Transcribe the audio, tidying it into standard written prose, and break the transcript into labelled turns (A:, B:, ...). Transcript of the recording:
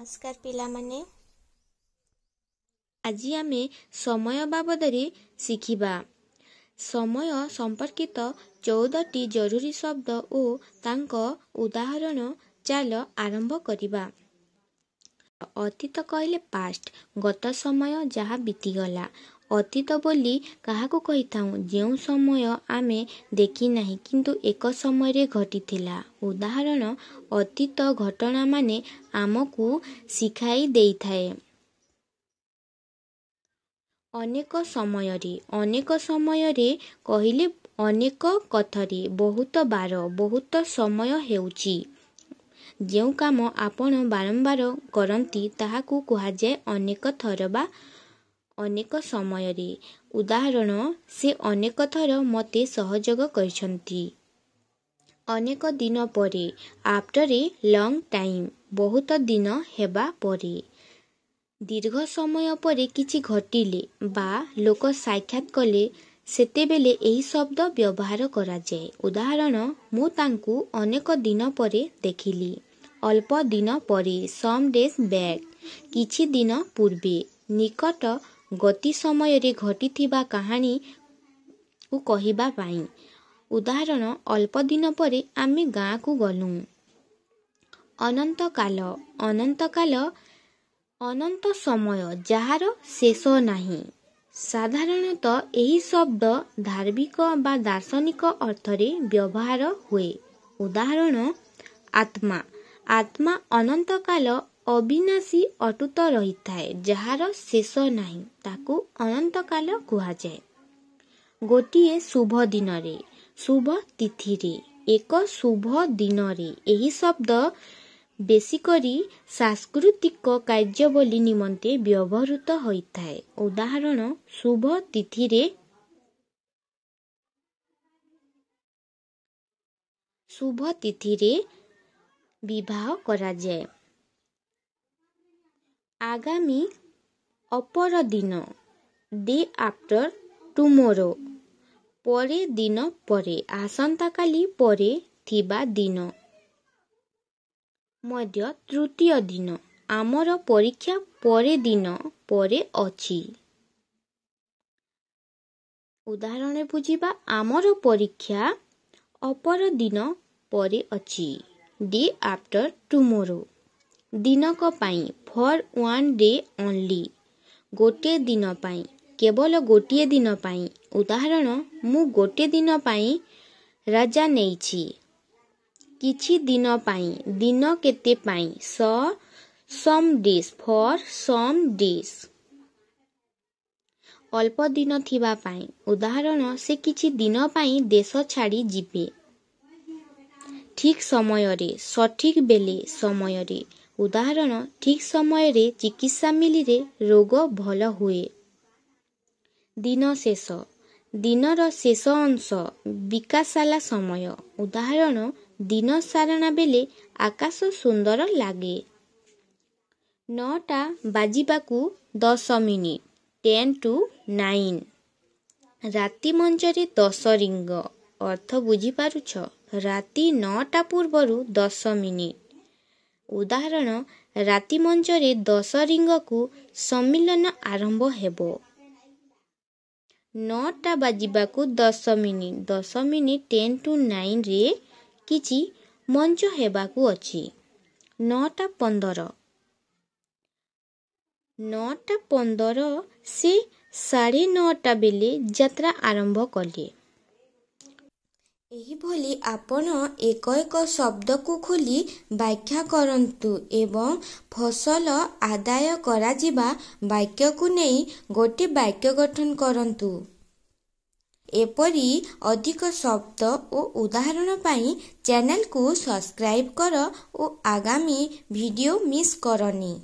A: नमस्कार पिलामाने
B: आज आमे समय बाबदरे शिखिबा। समय संपर्कित 14टी जरूरी शब्द और तांको उदाहरण चाल आरंभ करिबा। अतीत कहले पास्ट, गत समय जहा बीतीगला। अतीत बोली काहाकू कहिथाऊ जेउ समय आमे देखि नाही किंतु एक समय रे घटिथिला। उदाहरण अतीत घटना माने आमकू शिखाई देइथाए। अनेक समय रे कहिले अनेक कथरी बहुत बार बहुत समय हेउची। जेउ काम आपण बारंबार करंती ताहाकू कुहा जाय अनेक थर बा अनेक समय रे। उदाहरण से अनेक थर मते सहयोग करिसंती। अनेक दिन परे आफ्टर ए लॉन्ग टाइम बहुत दिन हेबा परे। दीर्घ समय परे किछि घटिले बा लोक साक्षात कले सेतेबेले एही शब्द व्यवहार करा जाय। उदाहरण मु तांकू अनेक दिन परे देखिली। अल्प दिन परे सम डेज बैक किछि दिन पूर्वे। निकट गति समय रे घटिथिबा कहानी को कहिबा पाई। उदाहरण अल्प दिन परे आमे गाँ को गलु। अनंत काल अनंत समय जहार शेष नाही। साधारणतः एही शब्द धार्मिक बा दार्शनिक अर्थरे व्यवहार हुए। उदाहरण आत्मा अनंत काल अविनाशी अटूट रहिथाए जहार शेष नाही ताकू अनंत काल कुहा जाय। गोटिए शुभ दिन रे शुभ तिथि रे एक शुभ दिन रे एही शब्द बेसिकरी सांस्कृतिक कार्यावली निमंते व्यवहृत होइथाए। उदाहरण शुभ तिथि रे विवाह करा जाय। आगामी अपर दिन डे आफ्टर टुमोरो परे दिन परे आसंता काली परे थिबा दिन। मध्य तृतीय दिन आमर परीक्षा परे दिन परे अछि। उदाहरण बुझिबा आमर परीक्षा अपर दिन परे अछि डे आफ्टर टुमोरो। दिनक पाई फॉर वन डे ओनली गोटे दिन पाई केवल गोटे दिन पाई। उदाहरण मु गोटे दिन पाई राजा नेइछि। किछि दिन पाई दिन केते पाई some days for some days. अल्प दिन थिबा पाई। उदाहरण से किछि दिन पाई देश छाड़ी जिबे। ठीक समय रे सठिक बेले समय रे। उदाहरण ठीक समय रे चिकित्सा मिलिरे रोग भल हुए। दिन शेष दिनर शेष अंश विकासाला समय। उदाहरण दिन सारणा बेले आकाश सुंदर लागे। 9टा बाजिबाकू 10 मिनिट 10 to 9। राति मंचरे 10 रिंग अर्थ बुझी पारुछ राति 9टा पूर्वरु 10 मिनिट। उदाहरण राति मंचरे 10 रिंग को सम्मिलन आरंभ हेबो। 9टा बाजिबाकू 10 मिनिट 10 मिनिट 10 to 9 रे किछि मंच हेबाकू अछि। 9:15 से 9:30 बेले यात्रा आरंभ कले। एही भली आपण एक एक शब्द को खोली व्याख्या करंतु एवं फसल आदाय करा जिबा वाक्य को नेई गोटे वाक्य गठन करंतु। एपरी अधिक शब्द और उदाहरण पाई चैनल को सब्सक्राइब कर और आगामी वीडियो मिस करनी।